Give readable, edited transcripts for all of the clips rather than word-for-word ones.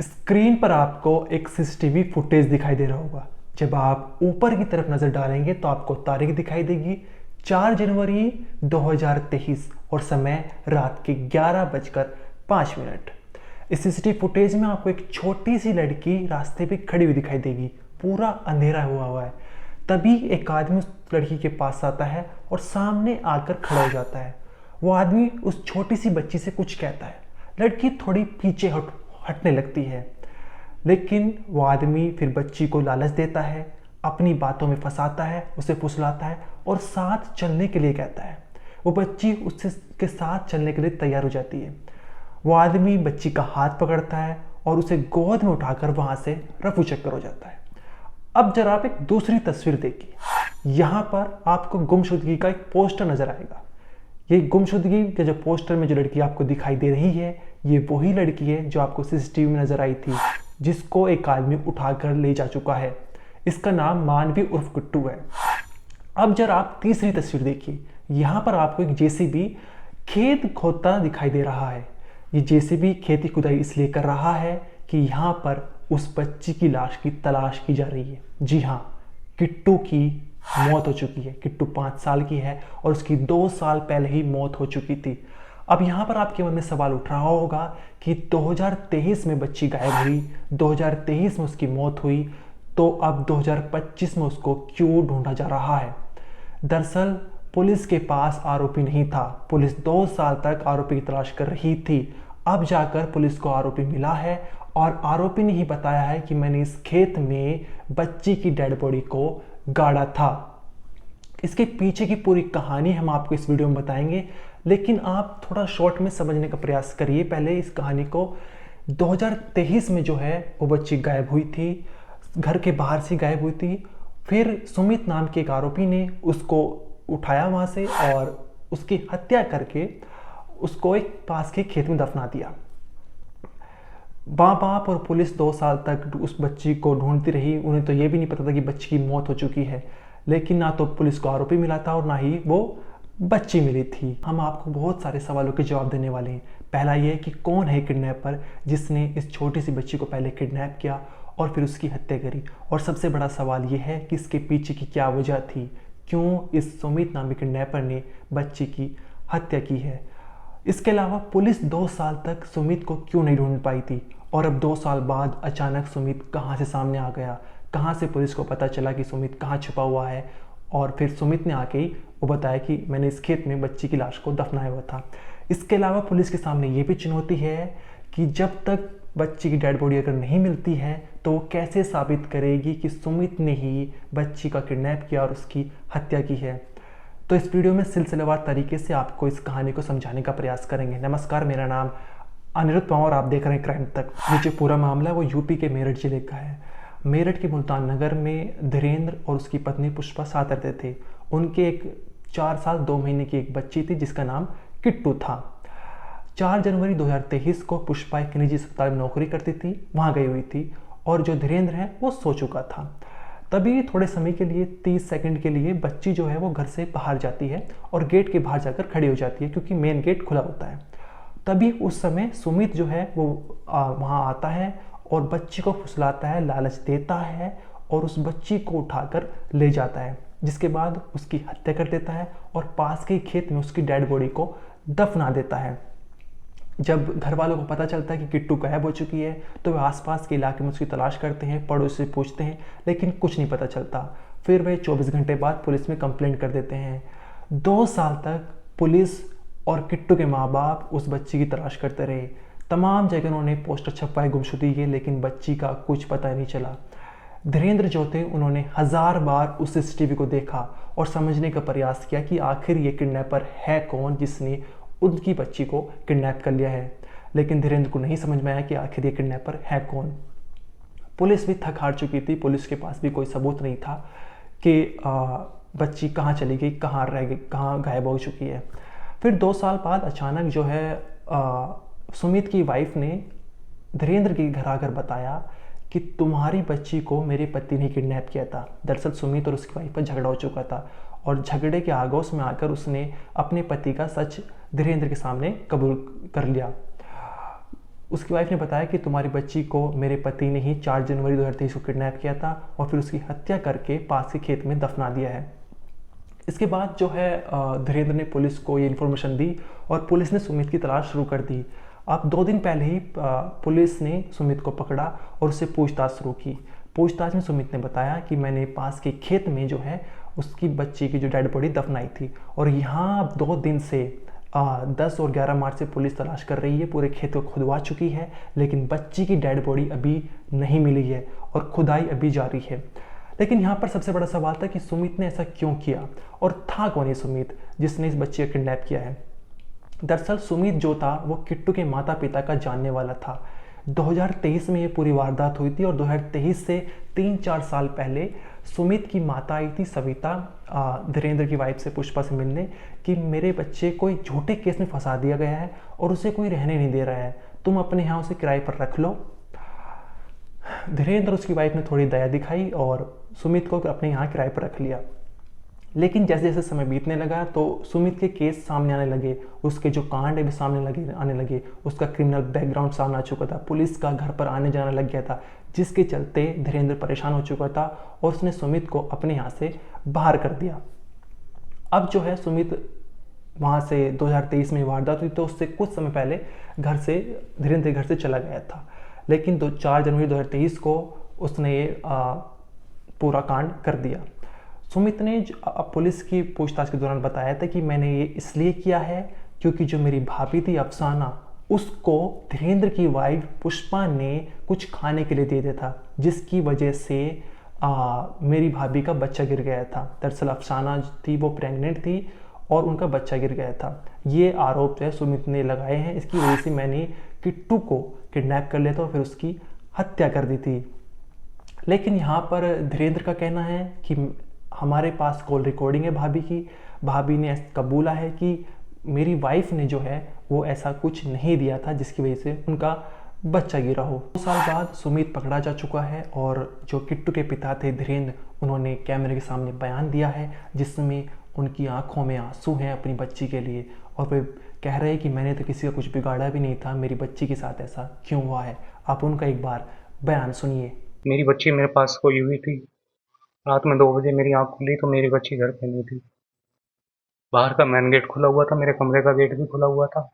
Screen पर आपको एक सीसीटीवी फुटेज दिखाई दे रहा होगा। जब आप ऊपर की तरफ नजर डालेंगे तो आपको तारीख दिखाई देगी 4 जनवरी 2023 और समय रात के 11:05। इस सीसीटीवी फुटेज में आपको एक छोटी सी लड़की रास्ते पे खड़ी हुई दिखाई देगी। पूरा अंधेरा हुआ है। तभी एक आदमी उस लड़की के पास आता है और सामने आकर खड़ा हो जाता है। वो आदमी उस छोटी सी बच्ची से कुछ कहता है। लड़की थोड़ी पीछे हटने लगती है, लेकिन वो आदमी फिर बच्ची को लालच देता है, अपनी बातों में फंसाता है, उसे फुसलाता है और साथ चलने के लिए कहता है। वो बच्ची उसके साथ चलने के लिए तैयार हो जाती है। वो आदमी बच्ची का हाथ पकड़ता है और उसे गोद में उठाकर वहां से रफू चक्कर हो जाता है। अब जरा आप एक दूसरी तस्वीर देखिए। यहाँ पर आपको गुमशुदगी का एक पोस्टर नजर आएगा। ये गुमशुदगी के जो पोस्टर में जो लड़की आपको दिखाई दे रही है, ये वही लड़की है जो आपको सीसीटीवी में नजर आई थी, जिसको एक आदमी उठाकर ले जा चुका है। इसका नाम मानवी उर्फ किट्टू है। अब जरा आप तीसरी तस्वीर देखिए। यहाँ पर आपको एक जेसीबी खेत खोदता दिखाई दे रहा है। ये जेसीबी खेती खुदाई इसलिए कर रहा है कि यहाँ पर उस बच्ची की लाश की तलाश की जा रही है। जी हाँ, किट्टू की मौत हो चुकी है। किट्टू 5 साल की है और उसकी 2 साल पहले ही मौत हो चुकी थी। अब यहाँ पर आपके मन में सवाल उठ रहा होगा कि 2023 में बच्ची गायब हुई, 2023 में उसकी मौत हुई, तो अब 2025 में उसको क्यों ढूंढा जा रहा है। दरअसल पुलिस के पास आरोपी नहीं था। पुलिस 2 साल तक आरोपी की तलाश कर रही थी। अब जाकर पुलिस को आरोपी मिला है और आरोपी ने ही बताया है कि मैंने इस खेत में बच्ची की डेड बॉडी को गाड़ा था। इसके पीछे की पूरी कहानी हम आपको इस वीडियो में बताएंगे, लेकिन आप थोड़ा शॉर्ट में समझने का प्रयास करिए पहले इस कहानी को। 2023 में जो है वो बच्ची गायब हुई थी, घर के बाहर से गायब हुई थी। फिर सुमित नाम के एक आरोपी ने उसको उठाया वहां से और उसकी हत्या करके उसको एक पास के खेत में दफना दिया। माँ बाप और पुलिस 2 साल तक उस बच्ची को ढूंढती रही। उन्हें तो ये भी नहीं पता था कि बच्ची की मौत हो चुकी है, लेकिन ना तो पुलिस को आरोपी मिला था और ना ही वो बच्ची मिली थी। हम आपको बहुत सारे सवालों के जवाब देने वाले हैं। पहला ये कि कौन है किडनैपर जिसने इस छोटी सी बच्ची को पहले किडनैप किया और फिर उसकी हत्या करी। और सबसे बड़ा सवाल ये है कि इसके पीछे की क्या वजह थी, क्यों इस सुमित नामी किडनैपर ने बच्ची की हत्या की है। इसके अलावा पुलिस 2 साल तक सुमित को क्यों नहीं ढूंढ पाई थी और अब 2 साल बाद अचानक सुमित कहाँ से सामने आ गया, कहाँ से पुलिस को पता चला कि सुमित कहाँ छुपा हुआ है। और फिर सुमित ने आके ही वो बताया कि मैंने इस खेत में बच्ची की लाश को दफनाया हुआ था। इसके अलावा पुलिस के सामने ये भी चुनौती है कि जब तक बच्ची की डेड बॉडी अगर नहीं मिलती है तो वो कैसे साबित करेगी कि सुमित ने ही बच्ची का किडनैप किया और उसकी हत्या की है। तो इस वीडियो में सिलसिलेवार तरीके से आपको इस कहानी को समझाने का प्रयास करेंगे। नमस्कार, मेरा नाम अनिरुद्ध पवार, आप देख रहे हैं क्राइम तक। ये जो पूरा मामला है वो यूपी के मेरठ जिले का है। मेरठ के मुल्तान नगर में धीरेन्द्र और उसकी पत्नी पुष्पा साथ रहते थे। उनके एक 4 साल 2 महीने की एक बच्ची थी जिसका नाम किट्टू था। 4 जनवरी 2023 को पुष्पा एक निजी अस्पताल में नौकरी करती थी, वहाँ गई हुई थी और जो धीरेन्द्र है वो सो चुका था। तभी थोड़े समय के लिए 30 सेकंड के लिए बच्ची जो है वो घर से बाहर जाती है और गेट के बाहर जाकर खड़ी हो जाती है, क्योंकि मेन गेट खुला होता है। तभी उस समय सुमित जो है वो वहाँ आता है और बच्ची को फुसलाता है, लालच देता है और उस बच्ची को उठाकर ले जाता है, जिसके बाद उसकी हत्या कर देता है और पास के खेत में उसकी डेड बॉडी को दफना देता है। जब घर वालों को पता चलता है कि किट्टू गायब हो चुकी है तो वे आसपास के इलाके में उसकी तलाश करते हैं, पड़ोसी से पूछते हैं, लेकिन कुछ नहीं पता चलता। फिर वे 24 घंटे बाद पुलिस में कंप्लेंट कर देते हैं। 2 साल तक पुलिस और किट्टू के माँ बाप उस बच्ची की तलाश करते रहे। तमाम जगह उन्होंने पोस्टर छपवाए गुमशुदगी के, लेकिन बच्ची का कुछ पता नहीं चला। धीरेन्द्र जो थे उन्होंने 1000 बार उस सीसीटीवी को देखा और समझने का प्रयास किया कि आखिर ये किडनैपर है कौन जिसने उनकी बच्ची को किडनैप कर लिया है, लेकिन धीरेन्द्र को नहीं समझ में आया कि आखिर ये किडनैपर है कौन। पुलिस भी थक हार चुकी थी, पुलिस के पास भी कोई सबूत नहीं था कि बच्ची कहाँ चली गई, कहाँ रह गई, कहाँ गायब हो चुकी है। फिर 2 साल बाद अचानक जो है सुमित की वाइफ ने धीरेन्द्र के घर आकर बताया कि तुम्हारी बच्ची को मेरे पति ने किडनैप किया था। दरअसल सुमित और उसकी वाइफ पर झगड़ा हो चुका था और झगड़े के आगोश में आकर उसने अपने पति का सच धीरेन्द्र के सामने कबूल कर लिया। उसकी वाइफ ने बताया कि तुम्हारी बच्ची को मेरे पति ने ही 4 जनवरी 2023 को किडनैप किया था और फिर उसकी हत्या करके पास के खेत में दफना दिया है। इसके बाद जो है धीरेन्द्र ने पुलिस को ये इन्फॉर्मेशन दी और पुलिस ने सुमित की तलाश शुरू कर दी। अब 2 दिन पहले ही पुलिस ने सुमित को पकड़ा और उससे पूछताछ शुरू की। पूछताछ में सुमित ने बताया कि मैंने पास के खेत में जो है उसकी बच्ची की जो डेड बॉडी दफनाई थी और यहाँ 2 दिन से 10 और 11 मार्च से पुलिस तलाश कर रही है, पूरे खेत को खुदवा चुकी है, लेकिन बच्ची की डेड बॉडी अभी नहीं मिली है और खुदाई अभी जारी है। लेकिन यहाँ पर सबसे बड़ा सवाल था कि सुमित ने ऐसा क्यों किया और था कौन ये सुमित जिसने इस बच्चे को किडनैप किया है। दरअसल सुमित जो था वो किट्टू के माता पिता का जानने वाला था। 2023 में ये पूरी वारदात हुई थी और 2023 से 3-4 साल पहले सुमित की माता आई थी सविता धीरेन्द्र की वाइफ से, पुष्पा से मिलने कि मेरे बच्चे को एक झूठे केस में फंसा दिया गया है और उसे कोई रहने नहीं दे रहा है, तुम अपने यहाँ उसे किराए पर रख लो। धीरेन्द्र और उसकी वाइफ ने थोड़ी दया दिखाई और सुमित को अपने यहाँ किराए पर रख लिया। लेकिन जैसे जैसे समय बीतने लगा तो सुमित के केस सामने आने लगे, उसके जो कांड है भी सामने आने लगे, उसका क्रिमिनल बैकग्राउंड सामने आ चुका था, पुलिस का घर पर आने जाने लग गया था, जिसके चलते धीरेन्द्र परेशान हो चुका था और उसने सुमित को अपने यहाँ से बाहर कर दिया। अब जो है सुमित वहाँ से 2023 में वारदात हुई तो उससे कुछ समय पहले धीरेन्द्र घर से चला गया था, लेकिन 4 जनवरी 2023 को उसने ये पूरा कांड कर दिया। सुमित ने पुलिस की पूछताछ के दौरान बताया था कि मैंने ये इसलिए किया है क्योंकि जो मेरी भाभी थी अफसाना, उसको धीरेन्द्र की वाइफ पुष्पा ने कुछ खाने के लिए दे दिया था, जिसकी वजह से मेरी भाभी का बच्चा गिर गया था। दरअसल अफसाना थी वो प्रेग्नेंट थी और उनका बच्चा गिर गया था। ये आरोप जो है सुमित ने लगाए हैं, इसकी वजह से मैंने किट्टू को किडनैप कर लिया था और फिर उसकी हत्या कर दी थी। लेकिन यहाँ पर धीरेन्द्र का कहना है कि हमारे पास कॉल रिकॉर्डिंग है भाभी की, भाभी ने कबूला है कि मेरी वाइफ ने जो है वो ऐसा कुछ नहीं दिया था जिसकी वजह से उनका बच्चा गिरा हो। 2 साल बाद सुमित पकड़ा जा चुका है और जो किट्टू के पिता थे धीरेन्द्र, उन्होंने कैमरे के सामने बयान दिया है जिसमें उनकी आंखों में आंसू हैं अपनी बच्ची के लिए और वे कह रहे हैं कि मैंने तो किसी का कुछ बिगाड़ा भी नहीं था, मेरी बच्ची के साथ ऐसा क्यों हुआ है। आप उनका एक बार बयान सुनिए। मेरी बच्ची मेरे पास सोई हुई थी, रात में 2 बजे मेरी आँख खुली तो मेरी बच्ची घर पे नहीं थी। बाहर का मेन गेट खुला हुआ था, मेरे कमरे का गेट भी खुला हुआ था।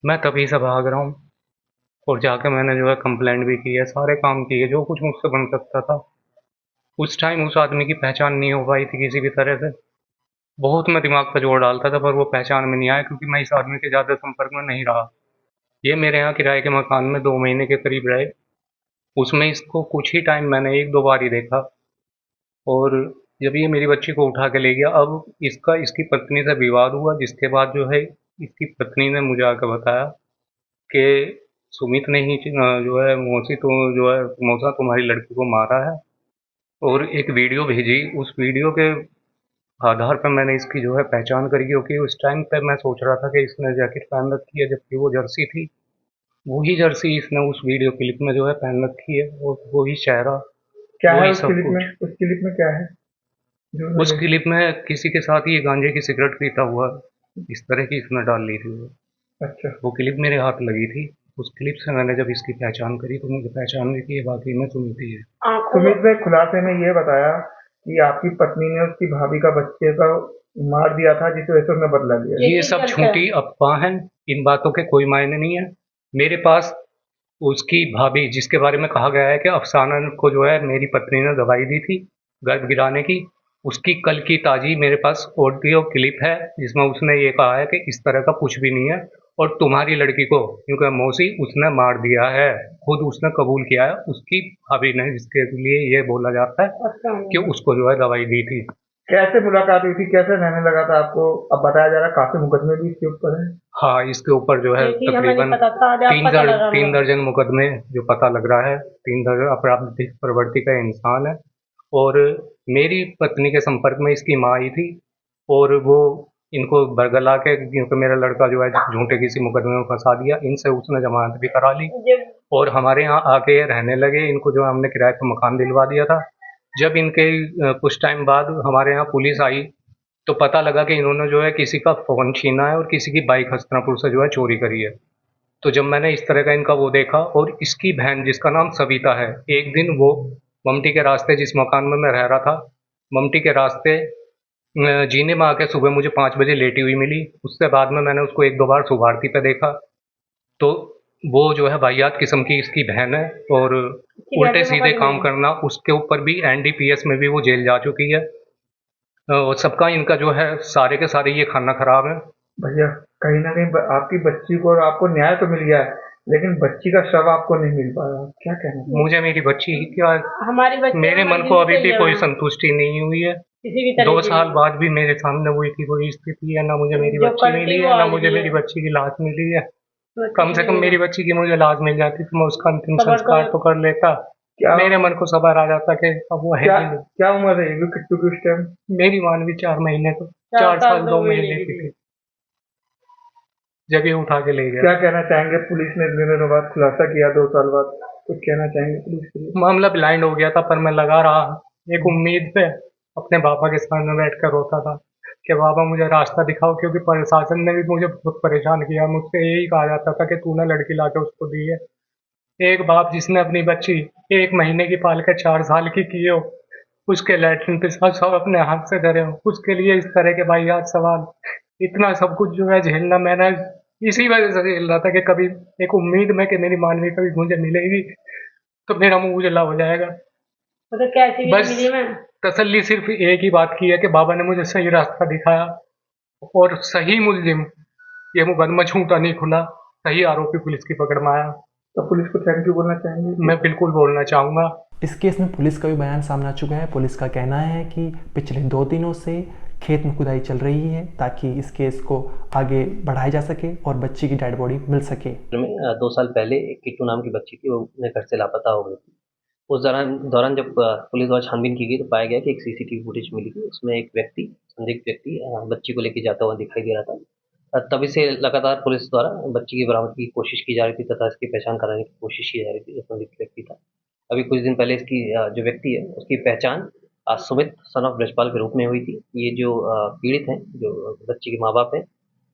मैं तभी से भाग रहा हूँ और जाके मैंने जो है कंप्लेंट भी की है, सारे काम किए जो कुछ मुझसे बन सकता था। उस टाइम उस आदमी की पहचान नहीं हो पाई थी किसी भी तरह से। बहुत मैं दिमाग पर जोर डालता था पर वो पहचान में नहीं आया क्योंकि मैं इस आदमी के ज़्यादा संपर्क में नहीं रहा। ये मेरे यहाँ किराए के मकान में 2 महीने के करीब रहे, उसमें इसको कुछ ही टाइम मैंने 1-2 बार ही देखा और जब ये मेरी बच्ची को उठा के ले गया, अब इसकी पत्नी से विवाद हुआ, जिसके बाद जो है इसकी पत्नी ने मुझे आकर बताया कि सुमित ने ही जो है मौसा तुम्हारी लड़की को मारा है और एक वीडियो भेजी। उस वीडियो के आधार पर मैंने इसकी जो है पहचान करी क्योंकि उस टाइम पे मैं सोच रहा था कि इसने जैकेट पहन रखी है जबकि वो जर्सी थी। वही जर्सी इसने उस वीडियो क्लिप में जो है पहन रखी है और वही चेहरा, क्या है वही उस सब क्लिप में? कुछ। उस क्लिप में क्या है जो उस मैंने? क्लिप में किसी के साथ ये गांजे की सिगरेट पीता हुआ इस तरह की इसने डाल ली थी अच्छा, वो क्लिप मेरे हाथ लगी थी। उस क्लिप से मैंने जब इसकी पहचान करी तो मुझे पहचान हुई कि ये वाकई में सुमित ही है। सुमित ने खुलासे में ये बताया कि आपकी पत्नी ने उसकी भाभी का बच्चे का मार दिया था जिस वजह से उसने बदला लिया। ये सब झूठी अफवाह हैं, इन बातों के कोई मायने नहीं है। मेरे पास उसकी भाभी, जिसके बारे में कहा गया है कि अफसाना को जो है मेरी पत्नी ने दवाई दी थी गर्भ गिराने की, उसकी कल की ताज़ी मेरे पास ऑडियो क्लिप है जिसमें उसने ये कहा है कि इस तरह का कुछ भी नहीं है और तुम्हारी लड़की को क्योंकि मौसी उसने मार दिया है, खुद उसने कबूल किया है उसकी भाभी ने, जिसके लिए ये बोला जाता है कि उसको जो है दवाई दी थी। कैसे मुलाकात हुई थी, कैसे रहने लगा था आपको? अब बताया जा रहा है काफी मुकदमे भी इसके ऊपर है। हाँ, इसके ऊपर जो है तकरीबन 3 दर्जन मुकदमे जो पता लग रहा है, 3 दर्जन आपराधिक प्रवृत्ति का इंसान है। और मेरी पत्नी के संपर्क में इसकी माँ आई थी और वो इनको बरगला के, क्योंकि मेरा लड़का जो है झूठे किसी मुकदमे में फंसा दिया, इनसे उसने जमानत भी करा ली और हमारे यहाँ आके रहने लगे। इनको जो हमने किराए पर मकान दिलवा दिया था। जब इनके कुछ टाइम बाद हमारे यहाँ पुलिस आई तो पता लगा कि इन्होंने जो है किसी का फ़ोन छीना है और किसी की बाइक हस्तिनापुर से जो है चोरी करी है। तो जब मैंने इस तरह का इनका वो देखा, और इसकी बहन जिसका नाम सविता है, एक दिन वो ममटी के रास्ते, जिस मकान में मैं रह रहा था, ममटी के रास्ते जीने में आके सुबह मुझे 5 बजे लेटी हुई मिली। उससे बाद में मैंने उसको 1-2 बार शुभारती पे देखा। तो वो जो है वाहियात किस्म की इसकी बहन है, और उल्टे सीधे काम करना, उसके ऊपर भी एनडीपीएस में भी वो जेल जा चुकी है। और सबका इनका जो है सारे के सारे ये खाना खराब है। भैया कहीं ना कहीं आपकी बच्ची को और आपको न्याय तो मिल गया है, लेकिन बच्ची का शव आपको नहीं मिल पाया, क्या कहना है? मुझे मेरी बच्ची ही क्या, हमारी बच्ची मेरे मन को अभी भी कोई संतुष्टि नहीं हुई है। किसी भी तरह 2 साल बाद भी मेरे सामने वही की कोई स्थिति है, ना मुझे मेरी बच्ची मिली है, ना मुझे मेरी बच्ची की लाश मिली है। कम से कम मेरी बच्ची की मुझे लाश मिल जाती तो मैं उसका अंतिम संस्कार तो कर लेता। क्या मेरे मन को सबर आ जाता कि अब वो है क्या ही नहीं। क्या उम्र रहेगी किट्टू की उस टाइम? मेरी मानवी 4 महीने तो 4 साल 2 महीने की थी जब ये उठा के ले गया। क्या कहना चाहेंगे? पुलिस ने इतने दिनों बाद खुलासा किया, 2 साल बाद, कुछ कहना चाहेंगे पुलिस के लिए? मामला ब्लाइंड हो गया था, पर मैं लगा रहा एक उम्मीद पे, अपने पापा के सामने बैठ कर रोता था कि बाबा मुझे रास्ता दिखाओ, क्योंकि प्रशासन ने भी मुझे बहुत परेशान किया। मुझसे यही कहा जाता था कि तूने लड़की ला के उसको दी है। एक बाप जिसने अपनी बच्ची 1 महीने की पाल के 4 साल की हो, उसके लैट्रिन पेशाब सब अपने हाथ से करे हो, उसके लिए इस तरह के वाहियात सवाल, इतना सब कुछ जो है झेलना, मैंने इसी वजह से झेल रहा था कि कभी एक उम्मीद में कि मेरी मानवी कभी मुझे मिलेगी तो मेरा मुंह उजला हो जाएगा। तो कैसी भी बस मिली मैं? तसल्ली सिर्फ एक ही बात की है कि बाबा ने मुझे सही रास्ता दिखाया और सही मुलजिम, ये मुकदमा झूठा नहीं खुला, सही आरोपी पुलिस की पकड़ में आया। तो पुलिस को थैंक यू बोलना चाहेंगे? मैं बिल्कुल बोलना चाहूँगा। इस केस में पुलिस का भी बयान सामने आ चुका है। पुलिस का कहना है कि पिछले 2 दिनों से खेत में खुदाई चल रही है ताकि इस केस को आगे बढ़ाया जा सके और बच्ची की डेड बॉडी मिल सके। 2 साल पहले एक किट्टू नाम की बच्ची थी, वो अपने घर से लापता हो गई थी। उस दौरान जब पुलिस द्वारा छानबीन की गई तो पाया गया कि एक सीसीटीवी फुटेज मिली थी, उसमें एक संदिग्ध व्यक्ति बच्ची को लेके जाता हुआ दिखाई दे रहा था। तभी से लगातार पुलिस द्वारा बच्ची की बरामदगी की कोशिश की जा रही थी तथा इसकी पहचान कराने की कोशिश की जा रही थी जो संदिग्ध व्यक्ति था। अभी कुछ दिन पहले इसकी जो व्यक्ति है उसकी पहचान सुमित सन ऑफ ब्रजपाल के रूप में हुई थी। ये जो पीड़ित हैं, जो बच्ची के माँ-बाप हैं,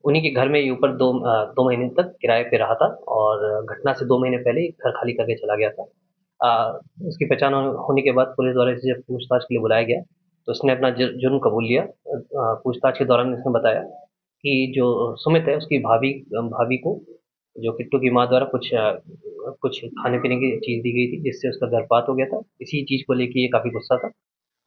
उन्हीं के घर में ये ऊपर 2 महीने तक किराए पे रहा था और घटना से 2 महीने पहले घर खाली करके चला गया था। इसकी पहचान होने के बाद पुलिस द्वारा इसे जब पूछताछ के लिए बुलाया गया तो उसने अपना जुर्म कबूल लिया। पूछताछ के दौरान इसने बताया कि जो सुमित है उसकी भाभी को जो किट्टू की माँ द्वारा कुछ खाने पीने की चीज़ दी गई थी जिससे उसका गर्भपात हो गया था। इसी चीज़ को लेके ये काफ़ी गुस्सा था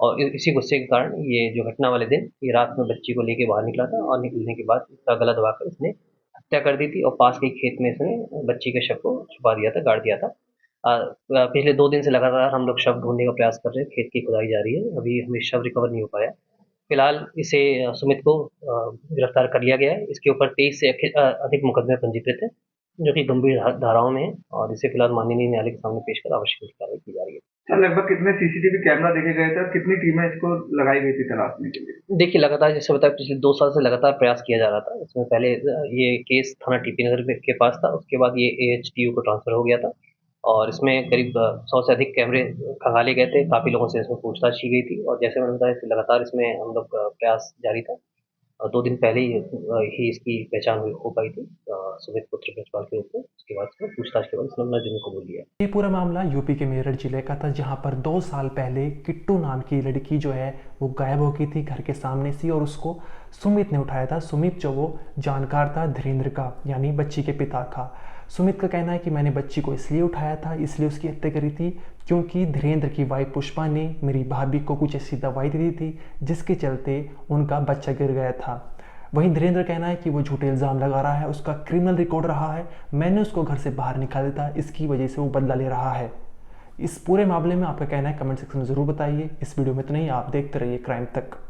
और इसी गुस्से के कारण ये जो घटना वाले दिन ये रात में बच्ची को लेके बाहर निकला था और निकलने के बाद इसका गला दबाकर इसने हत्या कर दी थी और पास के खेत में इसने बच्ची के शव को छुपा दिया था, गाड़ दिया था। पिछले 2 दिन से लगातार हम लोग शव ढूंढने का प्रयास कर रहे हैं, खेत की खुदाई जारी है, अभी हमें शव रिकवर नहीं हो पाया। फिलहाल इसे सुमित को गिरफ्तार कर लिया गया है। इसके ऊपर 23 से अधिक मुकदमे पंजीकृत हैं जो कि गंभीर धाराओं में हैं और इसे फिलहाल माननीय न्यायालय के सामने पेश कर आवश्यक कार्रवाई की जा रही है। सर लगभग कितने सीसीटीवी कैमरा देखे गए थे और कितनी टीमें इसको लगाई गई थी तलाशने के लिए? देखिए, लगातार जैसे बताया पिछले 2 साल से लगातार प्रयास किया जा रहा था। इसमें पहले ये केस थाना टीपी नगर के पास था, उसके बाद ये AHTU को ट्रांसफ़र हो गया था और इसमें करीब 100 से अधिक कैमरे खंगाले गए थे। काफ़ी लोगों से इसमें पूछताछ की गई थी और जैसे मैंने बताया लगातार इसमें हम लोग का प्रयास जारी था। 2 दिन पहले ही इसकी पहचान हो पाई थी सुमित पुत्र ब्रजपाल के रूप में। उसके बाद इसमें पूछताछ के बाद इसने अपना जुर्म कबूल लिया। ये पूरा मामला यूपी के मेरठ जिले का था जहां पर 2 साल पहले किट्टू नाम की लड़की जो है वो गायब हो गई थी घर के सामने से और उसको सुमित ने उठाया था। सुमित जो वो जानकार था धीरेन्द्र का, यानी बच्ची के पिता का। सुमित का कहना है कि मैंने बच्ची को इसलिए उठाया था, इसलिए उसकी हत्या करी थी क्योंकि धीरेन्द्र की वाइफ पुष्पा ने मेरी भाभी को कुछ ऐसी दवाई दी थी जिसके चलते उनका बच्चा गिर गया था। वहीं धीरेन्द्र कहना है कि वो झूठे इल्ज़ाम लगा रहा है, उसका क्रिमिनल रिकॉर्ड रहा है, मैंने उसको घर से बाहर निकाल दिया था, इसकी वजह से वो बदला ले रहा है। इस पूरे मामले में आपका कहना है कमेंट सेक्शन में ज़रूर बताइए। इस वीडियो में इतना ही, आप देखते रहिए क्राइम तक।